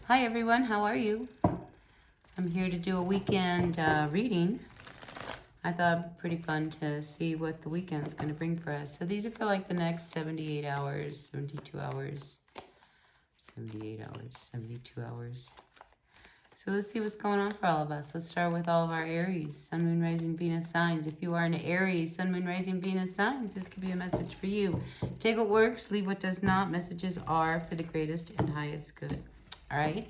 Hi everyone, how are you? I'm here to do a weekend reading. I thought it'd be pretty fun to see what the weekend's going to bring for us. So these are for like the next 78 hours, 72 hours, 78 hours, 72 hours. So let's see what's going on for all of us. Let's start with all of our Aries, Sun, Moon, Rising, Venus signs. If you are an Aries, Sun, Moon, Rising, Venus signs, this could be a message for you. Take what works, leave what does not. Messages are for the greatest and highest good. All right?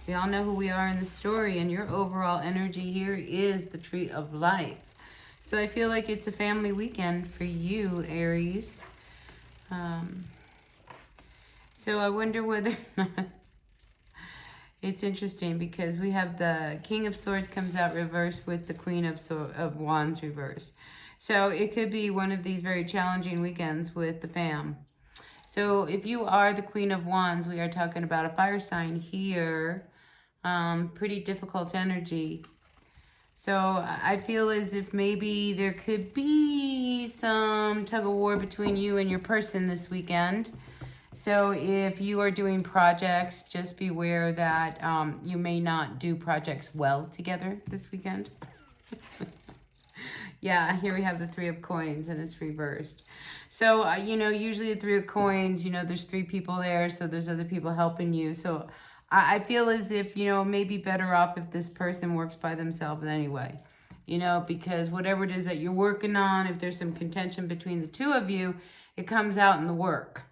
We all know who we are in the story, and your overall energy here is the tree of life. So I feel like it's a family weekend for you, Aries. So I wonder whether it's interesting because we have the King of Swords comes out reversed with the Queen of Wands reversed. So it could be one of these very challenging weekends with the fam. So if you are the Queen of Wands, we are talking about a fire sign here. Pretty difficult energy. So I feel as if maybe there could be some tug of war between you and your person this weekend. So if you are doing projects, just beware that you may not do projects well together this weekend. Yeah, here we have the Three of Coins and it's reversed. So, usually the Three of Coins, there's three people there, so there's other people helping you. So I feel as if, maybe better off if this person works by themselves anyway. Because whatever it is that you're working on, if there's some contention between the two of you, it comes out in the work.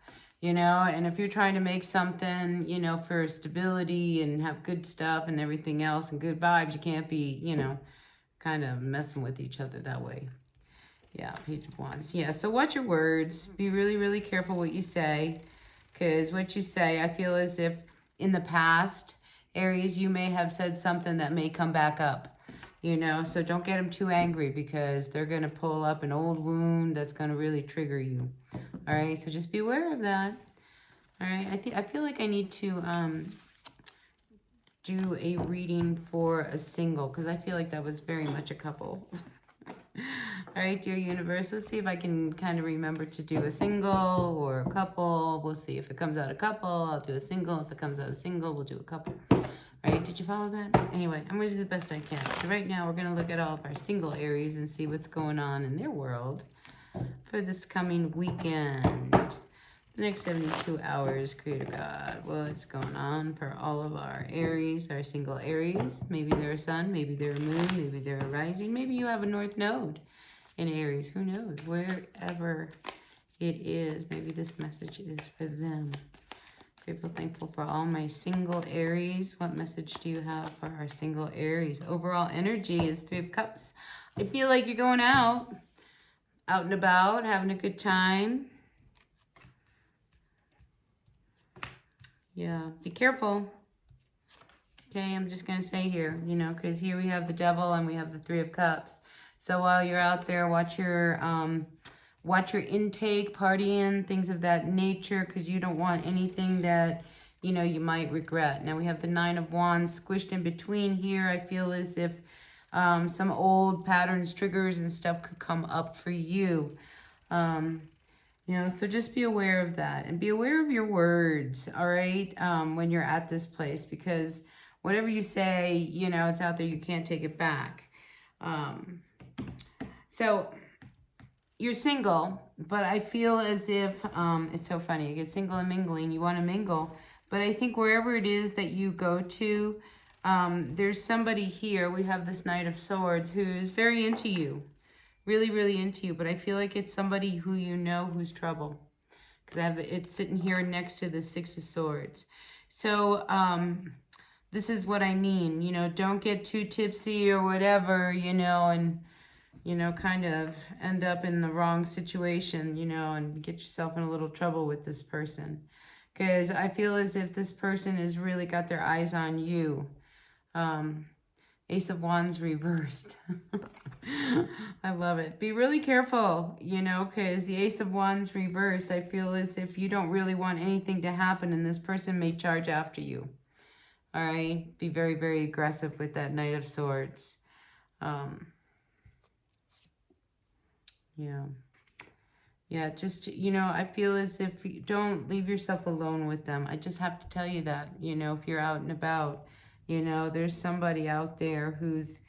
And if you're trying to make something, for stability and have good stuff and everything else and good vibes, you can't be, kind of messing with each other that way. Yeah, Page of Wands. Yeah, so watch your words. Be really, really careful what you say. Because what you say, I feel as if in the past, Aries, you may have said something that may come back up. So don't get them too angry because they're going to pull up an old wound that's going to really trigger you. All right, so just be aware of that. All right, I feel like I need to do a reading for a single because I feel like that was very much a couple. All right, dear universe, let's see if I can kind of remember to do a single or a couple. We'll see if it comes out a couple, I'll do a single. If it comes out a single, we'll do a couple. All right, did you follow that? Anyway, I'm going to do the best I can. So right now we're going to look at all of our single Aries and see what's going on in their world for this coming weekend. The next 72 hours, Creator God, what's going on for all of our Aries, our single Aries? Maybe they're a sun, maybe they're a moon, maybe they're a rising, maybe you have a north node in Aries. Who knows? Wherever it is, maybe this message is for them. Grateful, thankful for all my single Aries. What message do you have for our single Aries? Overall energy is Three of Cups. I feel like you're going out and about, having a good time. Yeah, be careful. Okay, I'm just going to say here, because here we have the Devil and we have the Three of Cups. So while you're out there, watch your intake, partying, things of that nature, because you don't want anything that, you might regret. Now we have the Nine of Wands squished in between here. I feel as if some old patterns, triggers, and stuff could come up for you. So just be aware of that and be aware of your words, all right, when you're at this place, because whatever you say, it's out there, you can't take it back. So you're single, but I feel as if, it's so funny, you get single and mingling, you want to mingle, but I think wherever it is that you go to, there's somebody here, we have this Knight of Swords, who's very into you. Really, really into you, but I feel like it's somebody who who's trouble. Because I have it sitting here next to the Six of Swords. So, this is what I mean. Don't get too tipsy or whatever, and, kind of end up in the wrong situation, and get yourself in a little trouble with this person. Because I feel as if this person has really got their eyes on you. Ace of Wands reversed. I love it. Be really careful, because the Ace of Wands reversed, I feel as if you don't really want anything to happen and this person may charge after you. All right? Be very, very aggressive with that Knight of Swords. Yeah. Yeah, just, you know, I feel as if you don't leave yourself alone with them. I just have to tell you that, you know, if you're out and about, you know, there's somebody out there who's,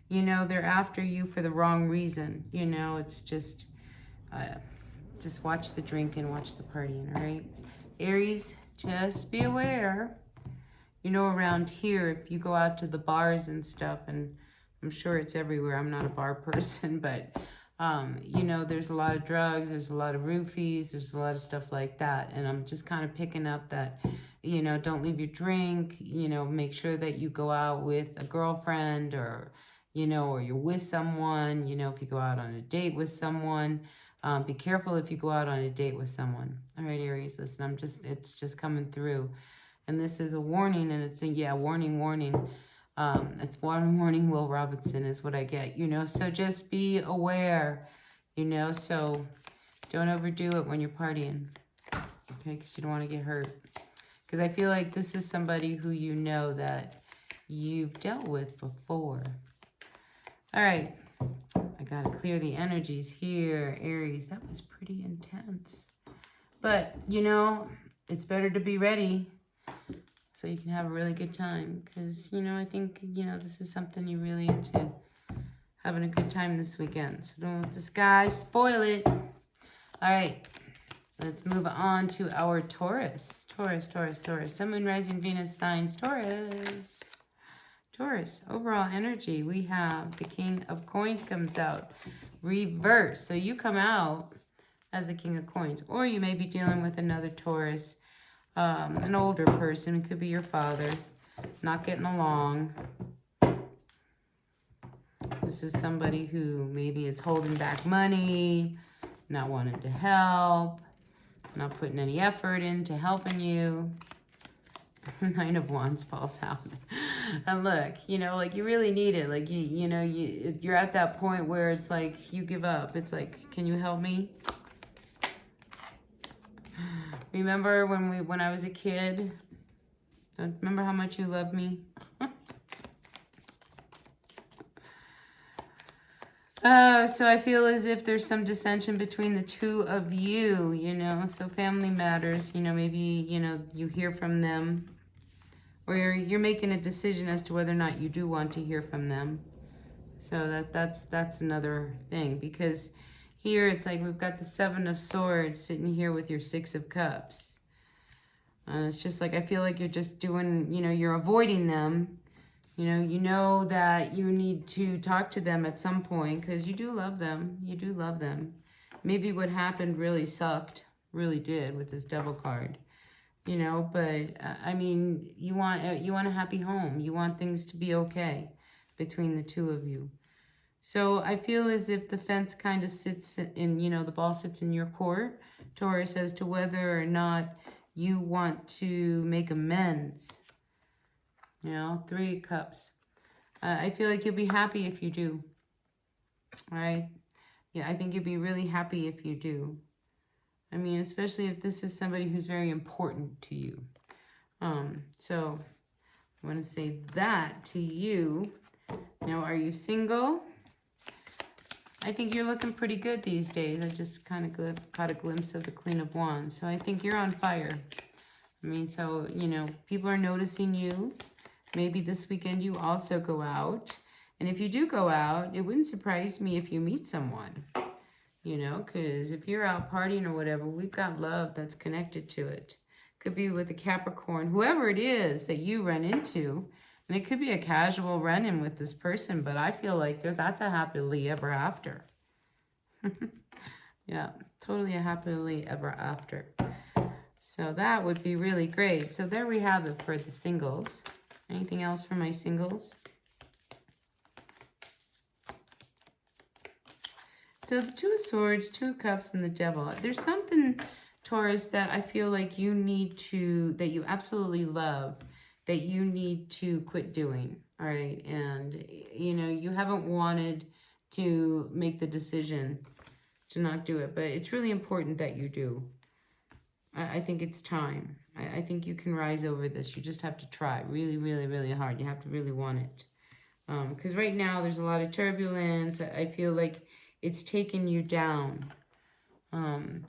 you know, they're after you for the wrong reason. You know, it's just watch the drink and watch the partying, all right? Aries, just be aware. You know, around here, if you go out to the bars and stuff, and I'm sure it's everywhere. I'm not a bar person, but you know, there's a lot of drugs, there's a lot of roofies, there's a lot of stuff like that. And I'm just kind of picking up that, you know, don't leave your drink, you know, make sure that you go out with a girlfriend or, you know, or you're with someone, you know, if you go out on a date with someone, be careful if you go out on a date with someone. All right, Aries, listen, it's just coming through. And this is a warning, and it's a, yeah, warning, warning. It's one warning, Will Robinson is what I get, you know. So just be aware, you know. So don't overdo it when you're partying, okay? Because you don't want to get hurt. Because I feel like this is somebody who you know that you've dealt with before. All right. I got to clear the energies here, Aries. That was pretty intense. But, you know, it's better to be ready so you can have a really good time. Because, you know, I think, you know, this is something you're really into. Having a good time this weekend. So don't let this guy spoil it. All right. Let's move on to our Taurus. Taurus, Taurus, Taurus. Sun, Moon, Rising, Venus, signs, Taurus. Taurus, overall energy, we have the King of Coins comes out. Reverse. So you come out as the King of Coins. Or you may be dealing with another Taurus, an older person. It could be your father. Not getting along. This is somebody who maybe is holding back money, not wanting to help, not putting any effort into helping you. Nine of Wands falls out. And look, you know, like you really need it. Like you know, you're at that point where it's like you give up. It's like, can you help me? Remember when I was a kid? Remember how much you loved me? So I feel as if there's some dissension between the two of you, you know, so family matters, you know, maybe, you know, you hear from them, or you're making a decision as to whether or not you do want to hear from them. So that's another thing, because here it's like we've got the Seven of Swords sitting here with your Six of Cups. It's just like, I feel like you're just doing, you know, you're avoiding them. You know that you need to talk to them at some point because you do love them. You do love them. Maybe what happened really sucked, really did with this Devil card, you know. But I mean, you want a happy home. You want things to be okay between the two of you. So I feel as if the fence kind of sits in, you know, the ball sits in your court, Taurus, as to whether or not you want to make amends. You know, Three of Cups. I feel like you'll be happy if you do. All right? Yeah, I think you'll be really happy if you do. I mean, especially if this is somebody who's very important to you. So I want to say that to you. Now, are you single? I think you're looking pretty good these days. I just kind of caught a glimpse of the Queen of Wands. So I think you're on fire. I mean, so, you know, people are noticing you. Maybe this weekend you also go out. And if you do go out, it wouldn't surprise me if you meet someone. You know, because if you're out partying or whatever, we've got love that's connected to it. Could be with a Capricorn, whoever it is that you run into. And it could be a casual run-in with this person, but I feel like that's a happily ever after. Yeah, totally a happily ever after. So that would be really great. So there we have it for the singles. Anything else for my singles? So the Two of Swords, Two of Cups, and the Devil. There's something, Taurus, that I feel like you need to, that you absolutely love, that you need to quit doing, all right? And, you know, you haven't wanted to make the decision to not do it, but it's really important that you do. I think it's time. I think you can rise over this. You just have to try really, really, really hard. You have to really want it. Because right now there's a lot of turbulence. I feel like it's taken you down.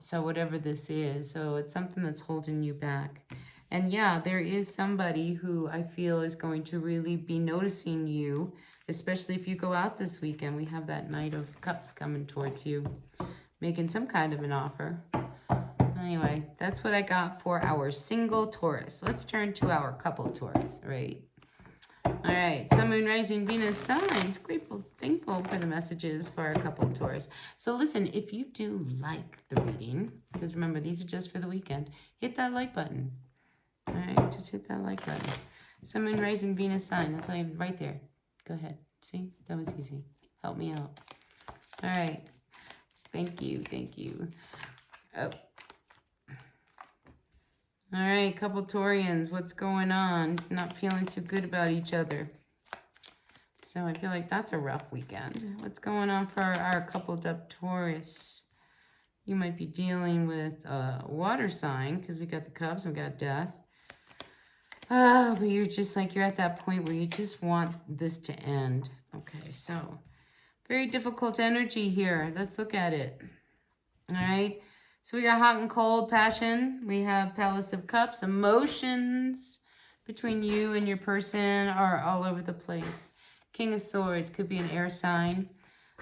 So whatever this is, so it's something that's holding you back. And yeah, there is somebody who I feel is going to really be noticing you, especially if you go out this weekend. We have that Knight of Cups coming towards you, making some kind of an offer. Anyway, that's what I got for our single Taurus. Let's turn to our couple Taurus, right? All right, Sun, Moon, Rising, Venus, signs. Grateful, thankful for the messages for our couple Taurus. So listen, if you do like the reading, because remember, these are just for the weekend, hit that like button. All right, just hit that like button. Sun, Moon, Rising, Venus, sign. That's all you have right there. Go ahead. See, that was easy. Help me out. All right. Thank you. Thank you. Oh. All right, couple Taurians, what's going on? Not feeling too good about each other. So I feel like that's a rough weekend. What's going on for our coupled up Taurus? You might be dealing with a water sign because we got the Cups and we got Death. Oh, but you're just like, you're at that point where you just want this to end. Okay, so very difficult energy here. Let's look at it. All right. So we got hot and cold, passion. We have Palace of Cups, emotions between you and your person are all over the place. King of Swords could be an air sign.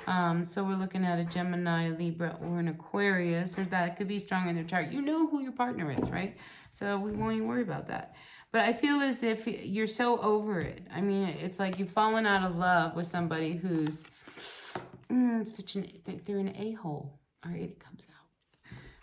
So we're looking at a Gemini, Libra, or an Aquarius, or that could be strong in their chart. You know who your partner is, right? So we won't even worry about that. But I feel as if you're so over it. I mean, it's like you've fallen out of love with somebody who's, they're an a-hole. All right, it comes out.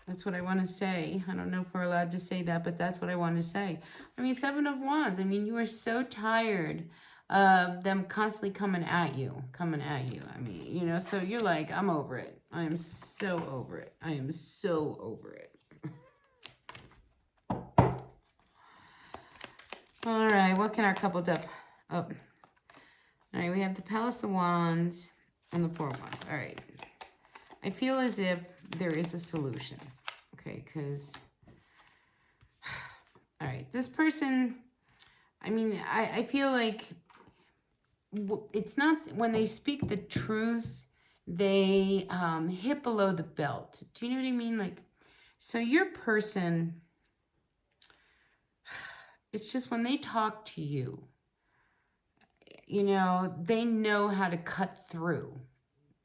That's what I want to say. I don't know if we're allowed to say that, but that's what I want to say. I mean, Seven of Wands. I mean, you are so tired of them constantly coming at you. I mean, you know, so you're like, I'm over it. I am so over it. I am so over it. All right, what can our couple do? Oh. All right, we have the Palace of Wands and the Four of Wands. All right. I feel as if there is a solution. Okay, because, all right, this person, I mean, I feel like it's not, when they speak the truth, they hit below the belt. Do you know what I mean? Like, so your person, it's just when they talk to you, you know, they know how to cut through.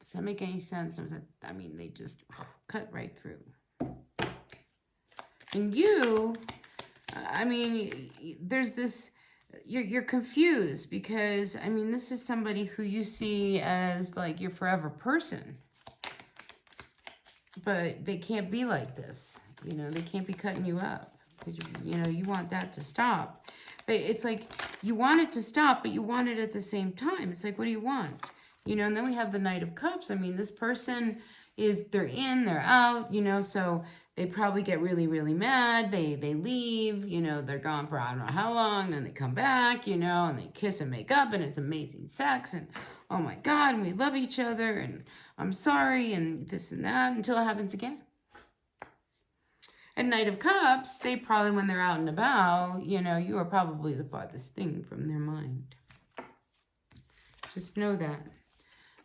Does that make any sense? I mean, they just cut right through. And you, I mean, there's this, you're confused because, I mean, this is somebody who you see as like your forever person. But they can't be like this. You know, they can't be cutting you up. Because, you know, you want that to stop. But it's like, you want it to stop, but you want it at the same time. It's like, what do you want? You know, and then we have the Knight of Cups. I mean, this person is, they're in, they're out, you know, so they probably get really, really mad. They leave, you know, they're gone for I don't know how long, then they come back, you know, and they kiss and make up, and it's amazing sex, and oh my God, and we love each other, and I'm sorry, and this and that, until it happens again. And Knight of Cups, they probably, when they're out and about, you know, you are probably the farthest thing from their mind. Just know that.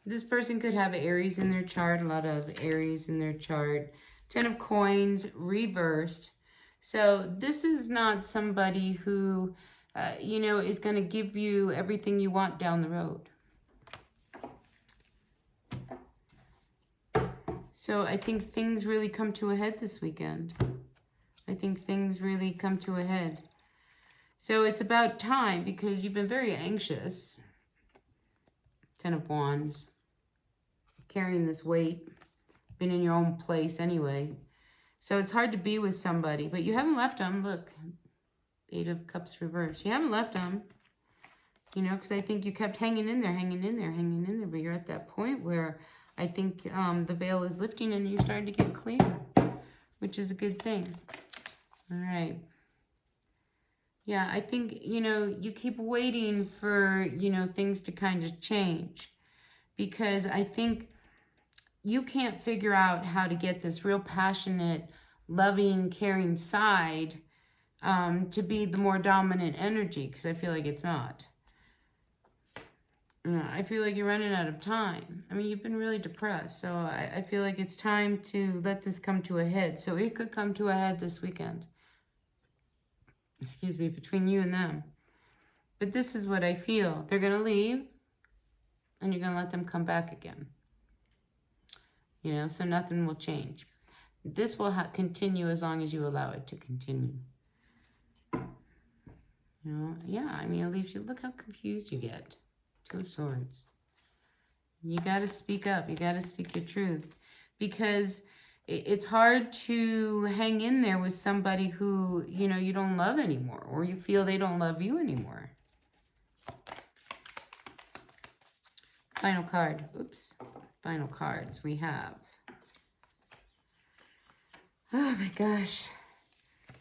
This person could have Aries in their chart, a lot of Aries in their chart. 10 of Coins reversed. So this is not somebody who, you know, is going to give you everything you want down the road. So I think things really come to a head this weekend. I think things really come to a head. So it's about time because you've been very anxious. 10 of Wands. Carrying this weight. Been in your own place anyway. So it's hard to be with somebody. But you haven't left them. Look. 8 of Cups reversed. You haven't left them. You know, because I think you kept hanging in there. But you're at that point where I think the veil is lifting and you're starting to get clear. Which is a good thing. All right. Yeah, I think, you know, you keep waiting for, you know, things to kind of change. Because I think you can't figure out how to get this real passionate, loving, caring side to be the more dominant energy. Because I feel like it's not. I feel like you're running out of time. I mean, you've been really depressed. So I feel like it's time to let this come to a head. So it could come to a head this weekend. Excuse me, between you and them. But this is what I feel. They're going to leave, and you're going to let them come back again. You know, so nothing will change. This will continue as long as you allow it to continue. You know, yeah, I mean, it leaves you, look how confused you get. 2 of Swords. You got to speak up. You got to speak your truth. Because it's hard to hang in there with somebody who, you know, you don't love anymore. Or you feel they don't love you anymore. Final card. Oops. Final cards we have. Oh my gosh.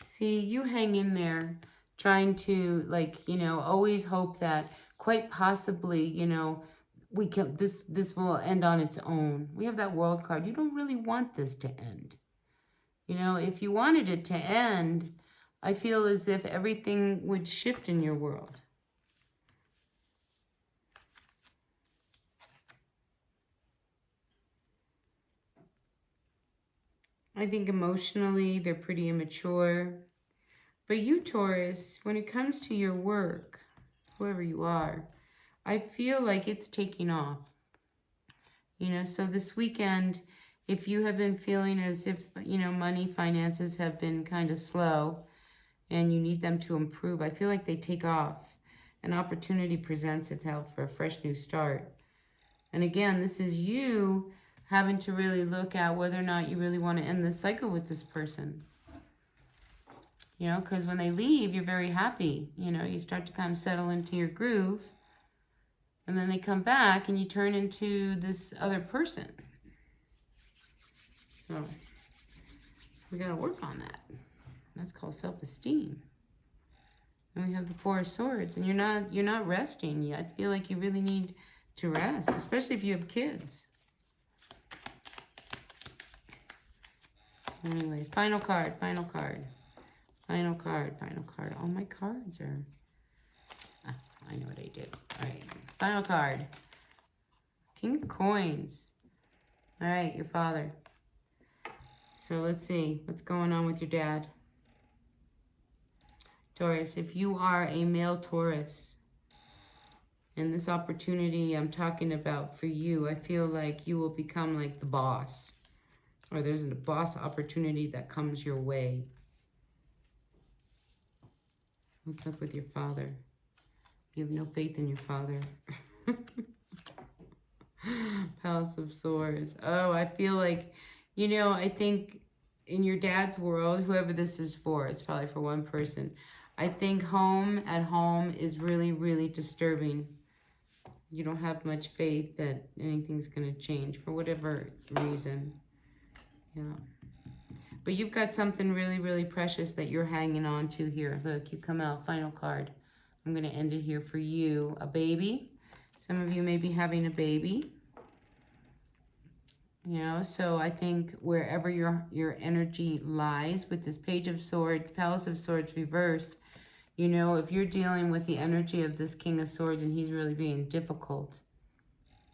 See, you hang in there trying to, like, you know, always hope that quite possibly, you know, we can, this will end on its own. We have that World card. You don't really want this to end. You know, if you wanted it to end, I feel as if everything would shift in your world. I think emotionally they're pretty immature. But you, Taurus, when it comes to your work, whoever you are, I feel like it's taking off. You know, so this weekend, if you have been feeling as if, you know, money, finances have been kind of slow and you need them to improve, I feel like they take off. An opportunity presents itself for a fresh new start. And again, this is you having to really look at whether or not you really want to end this cycle with this person. You know, because when they leave, you're very happy. You know, you start to kind of settle into your groove. And then they come back and you turn into this other person. So we got to work on that. That's called self-esteem. And we have the 4 of Swords, and you're not resting. I feel like you really need to rest, especially if you have kids. Anyway, final card, final card. Final card, final card. All my cards are... I know what I did. All right, final card. King of Coins. All right, your father. So let's see what's going on with your dad. Taurus, if you are a male Taurus, and this opportunity I'm talking about for you, I feel like you will become like the boss. Or there's a boss opportunity that comes your way. What's up with your father? You have no faith in your father. Palace of Swords. Oh, I feel like, you know, I think in your dad's world, whoever this is for, it's probably for one person. I think at home is really, really disturbing. You don't have much faith that anything's going to change for whatever reason. Yeah. But you've got something really, really precious that you're hanging on to here. Look, you come out, final card. I'm going to end it here for you. A baby. Some of you may be having a baby. You know, so I think wherever your energy lies with this Page of Swords, Palace of Swords reversed, you know, if you're dealing with the energy of this King of Swords and he's really being difficult,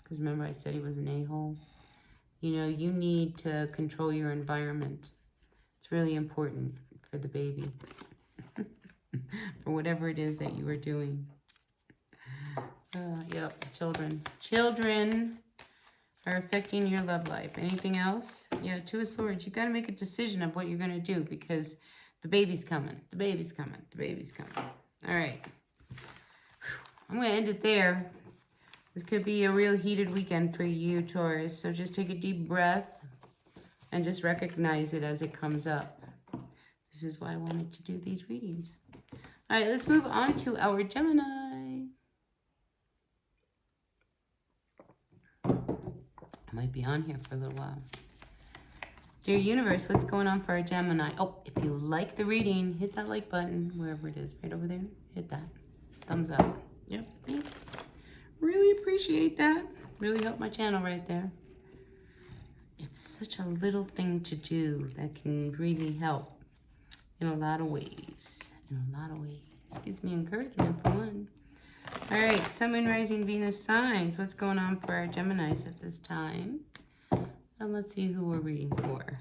because remember I said he was an a-hole, you know, you need to control your environment. It's really important for the baby, for whatever it is that you are doing. Yep, children. Children are affecting your love life. Anything else? Yeah, 2 of Swords. You got to make a decision of what you're going to do because the baby's coming. The baby's coming. The baby's coming. All right. I'm going to end it there. This could be a real heated weekend for you, Taurus. So just take a deep breath and just recognize it as it comes up. This is why I wanted to do these readings. All right, let's move on to our Gemini. Might be on here for a little while. Dear Universe, what's going on for our Gemini? Oh, if you like the reading, hit that like button, wherever it is, right over there. Hit that. Thumbs up. Yep, thanks. Really appreciate that. Really helped my channel right there. It's such a little thing to do that can really help in a lot of ways. In a lot of ways. It gives me encouragement for one. All right, Sun, Moon, Rising, Venus signs. What's going on for our Geminis at this time? And let's see who we're reading for.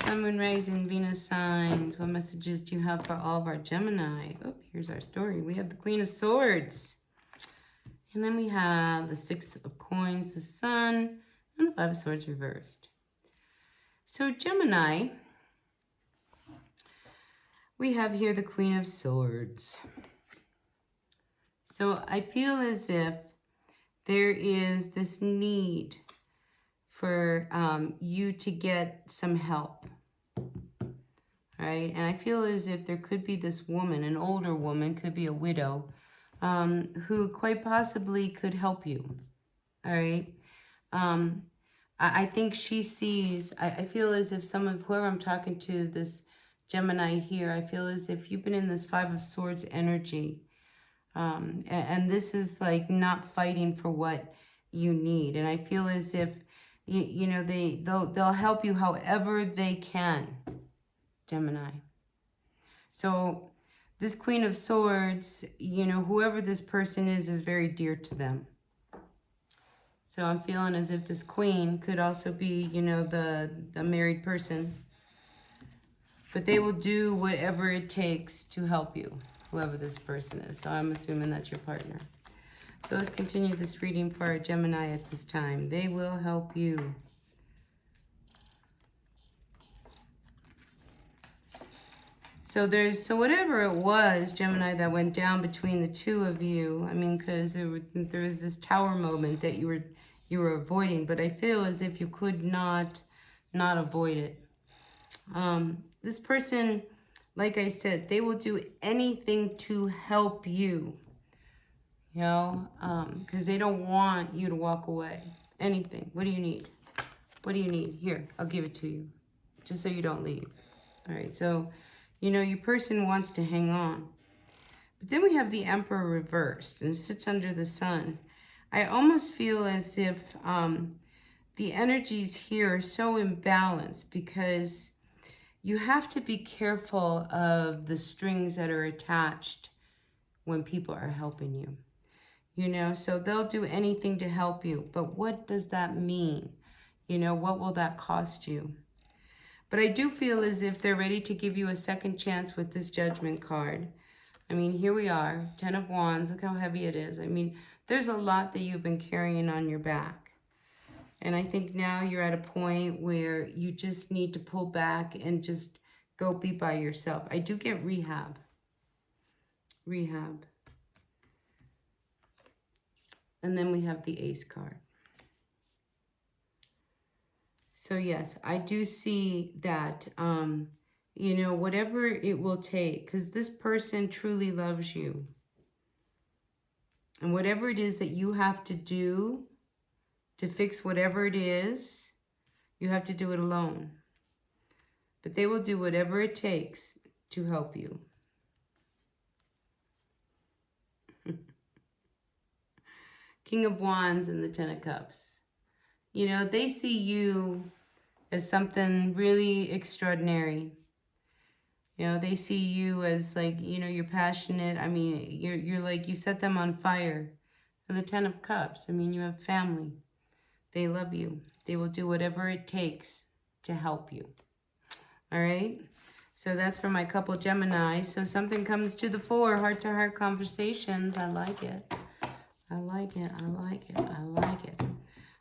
Sun, Moon, Rising, Venus signs. What messages do you have for all of our Gemini? Oh, here's our story. We have the Queen of Swords. And then we have the Six of Coins, the Sun, and the Five of Swords reversed. So Gemini, we have here the Queen of Swords. So I feel as if there is this need for you to get some help, right? And I feel as if there could be this woman, an older woman, could be a widow, who quite possibly could help you, all right? I think she sees, I feel as if whoever I'm talking to, this Gemini here, I feel as if you've been in this Five of Swords energy. And this is like not fighting for what you need. And I feel as if, you know, they'll help you however they can, Gemini. So this Queen of Swords, you know, whoever this person is very dear to them. So I'm feeling as if this queen could also be, you know, the married person. But they will do whatever it takes to help you, whoever this person is. So I'm assuming that's your partner. So let's continue this reading for our Gemini at this time. They will help you. So whatever it was, Gemini, that went down between the two of you, I mean, because there was this tower moment that you were avoiding, but I feel as if you could not avoid it. This person, like I said, they will do anything to help you, you know, because they don't want you to walk away. Anything. What do you need? What do you need? Here, I'll give it to you, just so you don't leave. All right, so, you know, your person wants to hang on. But then we have the Emperor reversed, and it sits under the Sun. I almost feel as if the energies here are so imbalanced because you have to be careful of the strings that are attached when people are helping you. You know, so they'll do anything to help you. But what does that mean? You know, what will that cost you? But I do feel as if they're ready to give you a second chance with this Judgment card. I mean, here we are, 10 of Wands. Look how heavy it is. I mean, there's a lot that you've been carrying on your back. And I think now you're at a point where you just need to pull back and just go be by yourself. I do get rehab. Rehab. And then we have the Ace card. So yes, I do see that, you know, whatever it will take, because this person truly loves you. And whatever it is that you have to do to fix whatever it is, you have to do it alone. But they will do whatever it takes to help you. King of Wands and the Ten of Cups. You know, they see you as something really extraordinary. You know, they see you as like, you know, you're passionate. I mean, you're like, you set them on fire. And the Ten of Cups, I mean, you have family. They love you. They will do whatever it takes to help you. All right? So that's for my couple Gemini. So something comes to the fore, heart-to-heart conversations. I like it. I like it. I like it. I like it.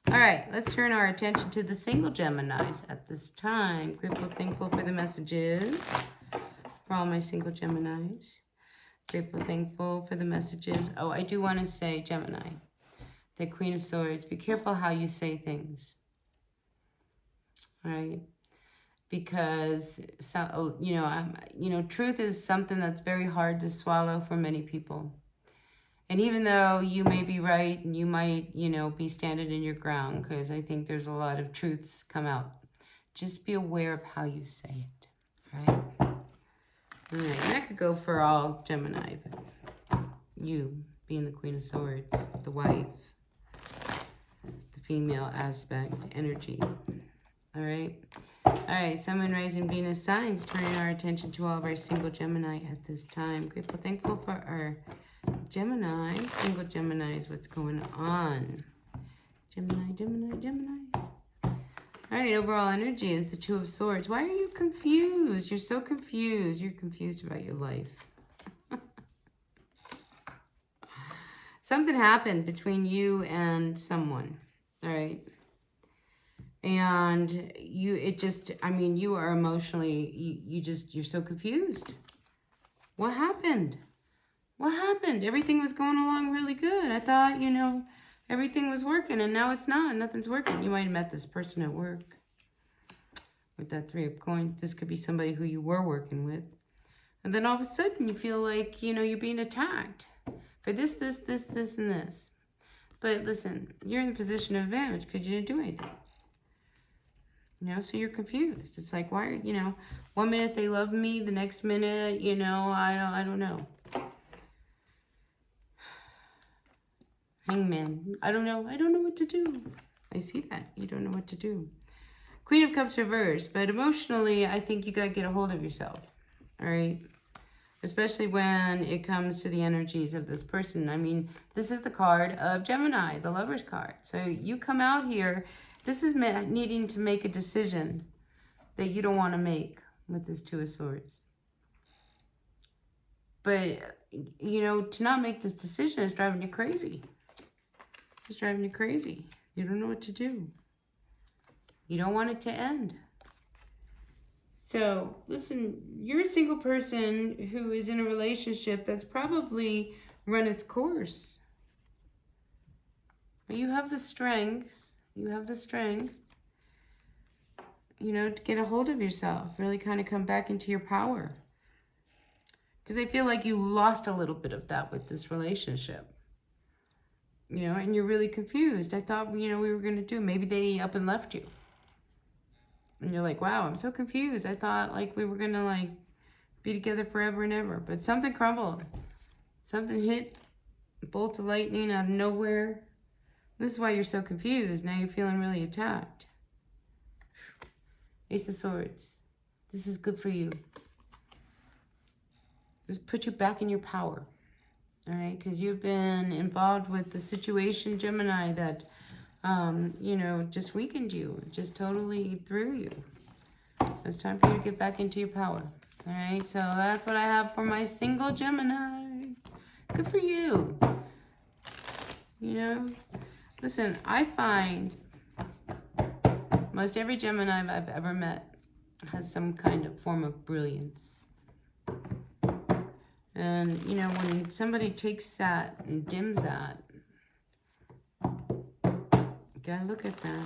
All right, let's turn our attention to the single Geminis at this time. Grateful, thankful for the messages for all my single Geminis. Grateful, thankful for the messages. Oh, I do want to say, Gemini, the Queen of Swords, be careful how you say things. All right? Because, you know, truth is something that's very hard to swallow for many people. And even though you may be right and you might, you know, be standing in your ground, because I think there's a lot of truths come out, just be aware of how you say it, right? All right, and that could go for all Gemini, but you being the Queen of Swords, the wife, the female aspect, energy, all right? All right, Sun, Moon, Rising, Venus signs, turning our attention to all of our single Gemini at this time. Grateful, thankful for our Gemini, single Geminis, what's going on? Gemini, Gemini, Gemini. All right, overall energy is the Two of Swords. Why are you confused? You're so confused. You're confused about your life. Something happened between you and someone, all right? And you are emotionally, you're so confused. What happened? What happened? Everything was going along really good. I thought, everything was working, and now it's not. Nothing's working. You might have met this person at work with that Three of Coins. This could be somebody who you were working with. And then all of a sudden you feel like, you're being attacked for this, and this. But listen, you're in the position of advantage because you didn't do anything. So you're confused. It's like, why are, 1 minute they love me, the next minute, I don't know. Hangman, I don't know what to do. I see that. You don't know what to do. Queen of Cups reversed, but emotionally, I think you got to get a hold of yourself, all right? Especially when it comes to the energies of this person. I mean, this is the card of Gemini, the Lover's card. So you come out here, this is needing to make a decision that you don't want to make with this Two of Swords. But, to not make this decision is driving you crazy. It's driving you crazy. You don't know what to do. You don't want it to end. So, listen, you're a single person who is in a relationship that's probably run its course. But you have the strength. To get a hold of yourself. Really kind of come back into your power. Because I feel like you lost a little bit of that with this relationship. And you're really confused. I thought, we were going to do. Maybe they up and left you. And you're like, wow, I'm so confused. I thought, we were going to, be together forever and ever. But something crumbled. Something hit. A bolt of lightning out of nowhere. This is why you're so confused. Now you're feeling really attacked. Ace of Swords. This is good for you. This puts you back in your power. All right, because you've been involved with the situation, Gemini, that, just weakened you, just totally threw you. It's time for you to get back into your power. All right, so that's what I have for my single Gemini. Good for you. Listen, I find most every Gemini I've ever met has some kind of form of brilliance. And, when somebody takes that and dims that, gotta look at that.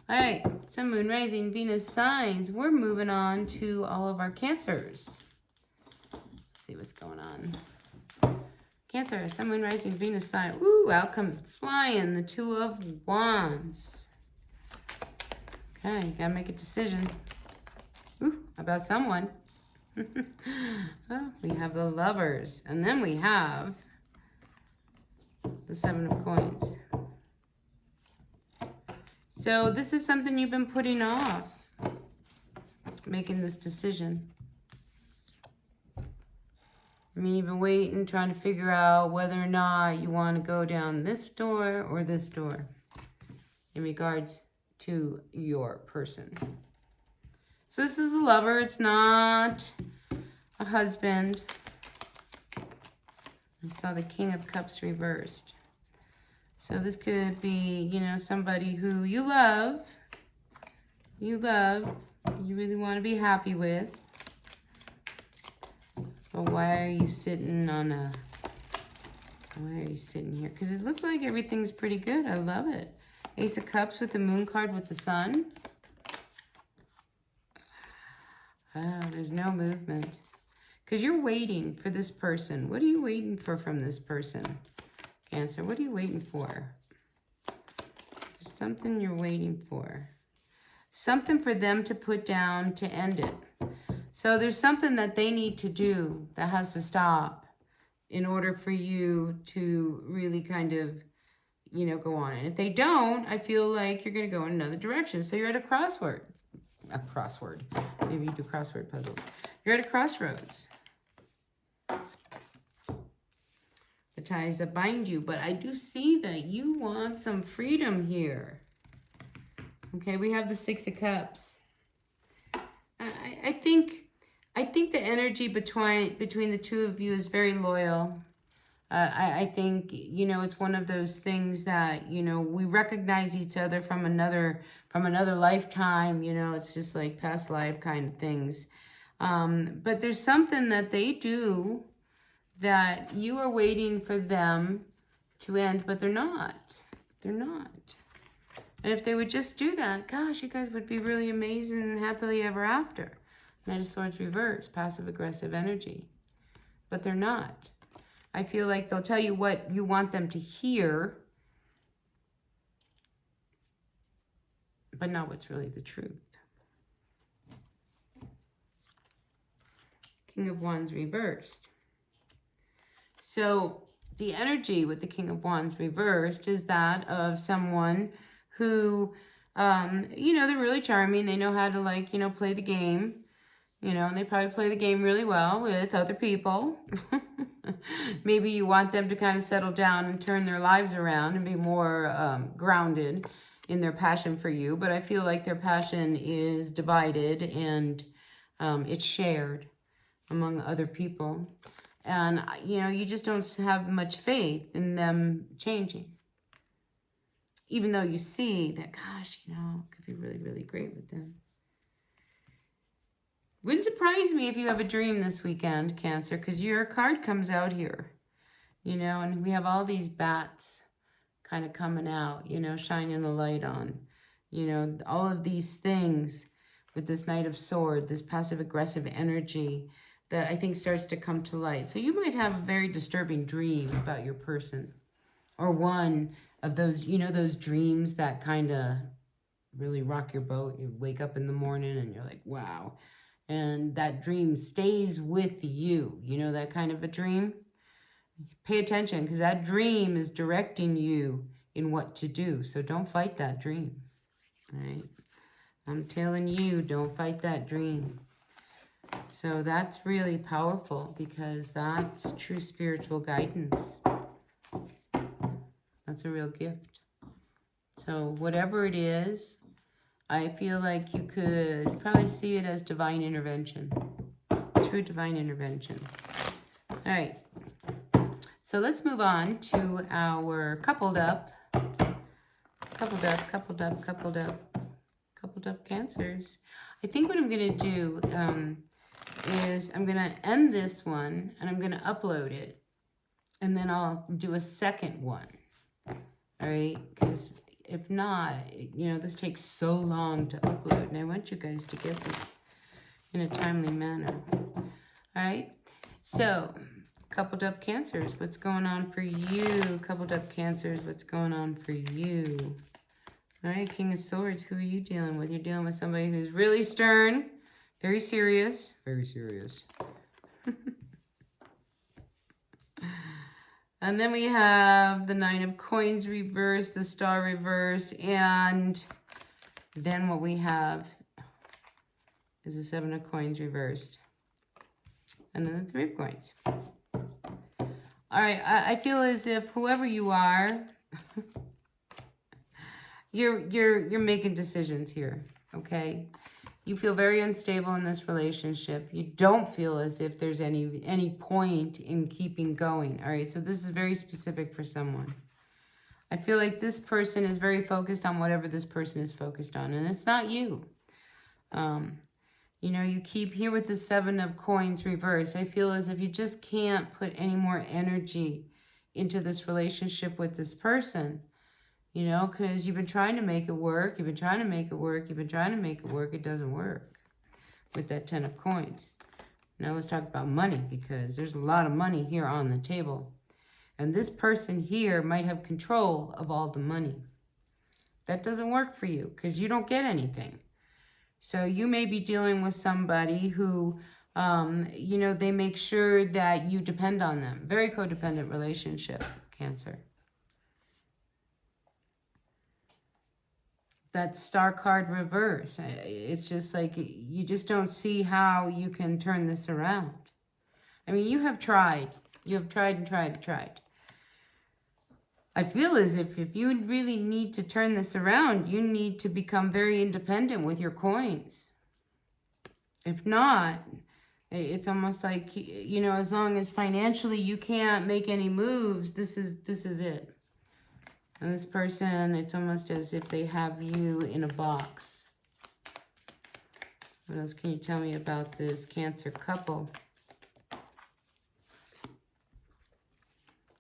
All right, Sun, Moon, Rising, Venus signs. We're moving on to all of our Cancers. Let's see what's going on. Cancer, Sun, Moon, Rising, Venus sign. Ooh, out comes flying, the Two of Wands. Okay, gotta make a decision. Ooh, about someone. Well, we have the Lovers, and then we have the Seven of Coins. So this is something you've been putting off, making this decision. I mean, you've been waiting, trying to figure out whether or not you want to go down this door or this door in regards to your person. So this is a lover. It's not a husband. I saw the King of Cups reversed. So this could be, somebody who you love, you really want to be happy with. But why are you sitting here? Because it looked like everything's pretty good. I love it. Ace of Cups with the Moon card with the Sun. Oh, there's no movement. Because you're waiting for this person. What are you waiting for from this person? Cancer, what are you waiting for? There's something you're waiting for. Something for them to put down to end it. So there's something that they need to do that has to stop in order for you to really kind of, go on. And if they don't, I feel like you're going to go in another direction. So you're at a crossword. A crossword. Maybe you do crossword puzzles. You're at a crossroads. the ties that bind you. But I do see that you want some freedom here. Okay, we have the Six of Cups. I think the energy between the two of you is very loyal. I think, you know, it's one of those things that, you know, we recognize each other from another lifetime. You know, it's just like past life kind of things. But there's something that they do that you are waiting for them to end, but they're not. They're not. And if they would just do that, gosh, you guys would be really amazing and happily ever after. Knight of Swords reverse, passive-aggressive energy. But they're not. I feel like they'll tell you what you want them to hear, but not what's really the truth. King of Wands reversed. So the energy with the King of Wands reversed is that of someone who, you know, they're really charming. They know how to, like, you know, play the game. You know, and they probably play the game really well with other people. Maybe you want them to kind of settle down and turn their lives around and be more grounded in their passion for you. But I feel like their passion is divided and it's shared among other people. And, you know, you just don't have much faith in them changing. Even though you see that, gosh, you know, it could be really, really great with them. Wouldn't surprise me if you have a dream this weekend, Cancer, because your card comes out here, you know, and we have all these bats kind of coming out, you know, shining the light on, you know, all of these things with this Knight of Swords, this passive-aggressive energy that I think starts to come to light. So you might have a very disturbing dream about your person, or one of those, you know, those dreams that kind of really rock your boat. You wake up in the morning and you're like, wow. And that dream stays with you. You know, that kind of a dream? Pay attention, because that dream is directing you in what to do. So don't fight that dream. All right? I'm telling you, don't fight that dream. So that's really powerful, because that's true spiritual guidance. That's a real gift. So whatever it is, I feel like you could probably see it as divine intervention. True divine intervention. All right. So let's move on to our coupled up Cancers. I think what I'm going to do is I'm going to end this one and I'm going to upload it. And then I'll do a second one. All right? Because if not, you know, this takes so long to upload, and I want you guys to get this in a timely manner. All right? So, coupled up Cancers, what's going on for you? Coupled up Cancers, what's going on for you? All right, King of Swords, who are you dealing with? You're dealing with somebody who's really stern, very serious. Very serious. And then we have the Nine of Coins reversed, the Star reversed, and then what we have is the Seven of Coins reversed. And then the Three of Coins. All right, I feel as if whoever you are, you're making decisions here, okay? You feel very unstable in this relationship. You don't feel as if there's any point in keeping going. All right, so this is very specific for someone. I feel like this person is very focused on whatever this person is focused on, and it's not you. You know, you keep here with the Seven of Coins reversed. I feel as if you just can't put any more energy into this relationship with this person. You know, because you've been trying to make it work. You've been trying to make it work. You've been trying to make it work. It doesn't work with that Ten of Coins. Now let's talk about money, because there's a lot of money here on the table. And this person here might have control of all the money. That doesn't work for you, because you don't get anything. So you may be dealing with somebody who, you know, they make sure that you depend on them. Very codependent relationship, Cancer. That Star card reverse. It's just like you just don't see how you can turn this around. I mean, you have tried. You have tried and tried and tried. I feel as if you really need to turn this around, you need to become very independent with your coins. If not, it's almost like, you know, as long as financially you can't make any moves, this is it. And this person, it's almost as if they have you in a box. What else can you tell me about this Cancer couple?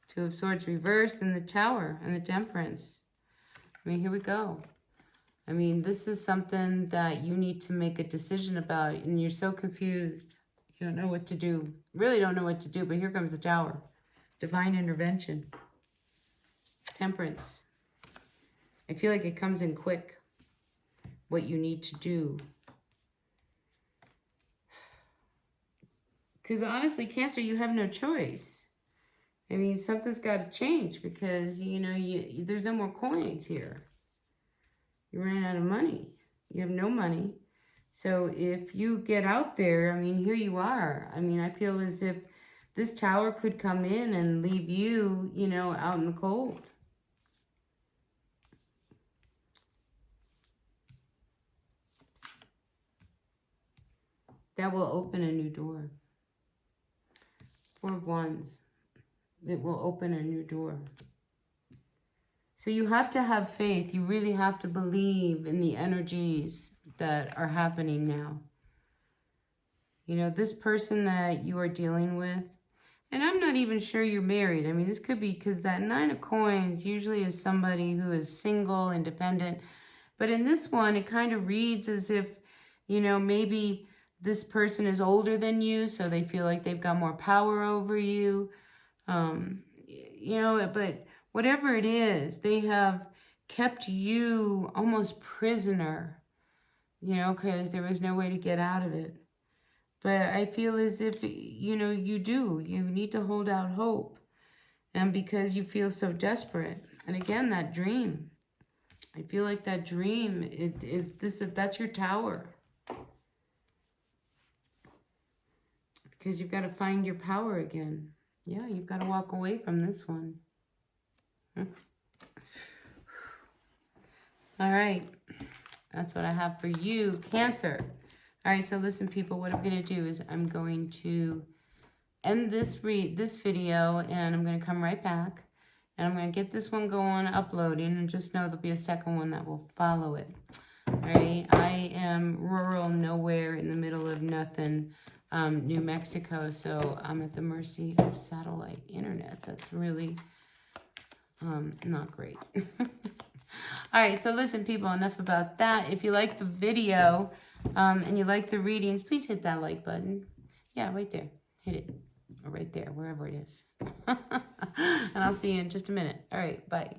Two of Swords reversed and the Tower and the Temperance. I mean, here we go. I mean, this is something that you need to make a decision about, and you're so confused. You don't know what to do. Really don't know what to do, but here comes the Tower. Divine intervention. Temperance. I feel like it comes in quick, what you need to do. Because honestly, Cancer, you have no choice. I mean, something's got to change because, you know, there's no more coins here. You're running out of money. You have no money. So if you get out there, I mean, here you are. I mean, I feel as if this Tower could come in and leave you, you know, out in the cold. That will open a new door. Four of Wands. It will open a new door. So you have to have faith. You really have to believe in the energies that are happening now. You know, this person that you are dealing with, and I'm not even sure you're married. I mean, this could be because that Nine of Coins usually is somebody who is single, independent. But in this one, it kind of reads as if, you know, maybe this person is older than you, so they feel like they've got more power over you. You know, but whatever it is, they have kept you almost prisoner, you know, because there was no way to get out of it. But I feel as if, you know, you need to hold out hope. And because you feel so desperate. And again, that dream. I feel like that dream that's your Tower. Because you've got to find your power again. Yeah, you've got to walk away from this one. All right. That's what I have for you, Cancer. All right, so listen, people, what I'm going to do is I'm going to end this video, and I'm going to come right back. And I'm going to get this one going, uploading, and just know there'll be a second one that will follow it. All right, I am rural, nowhere, in the middle of nothing, New Mexico, so I'm at the mercy of satellite internet. That's really not great. All right, so listen, people, enough about that. If you like the video and you like the readings, please hit that like button. Yeah, right there. Hit it. Or right there, wherever it is. And I'll see you in just a minute. All right, bye.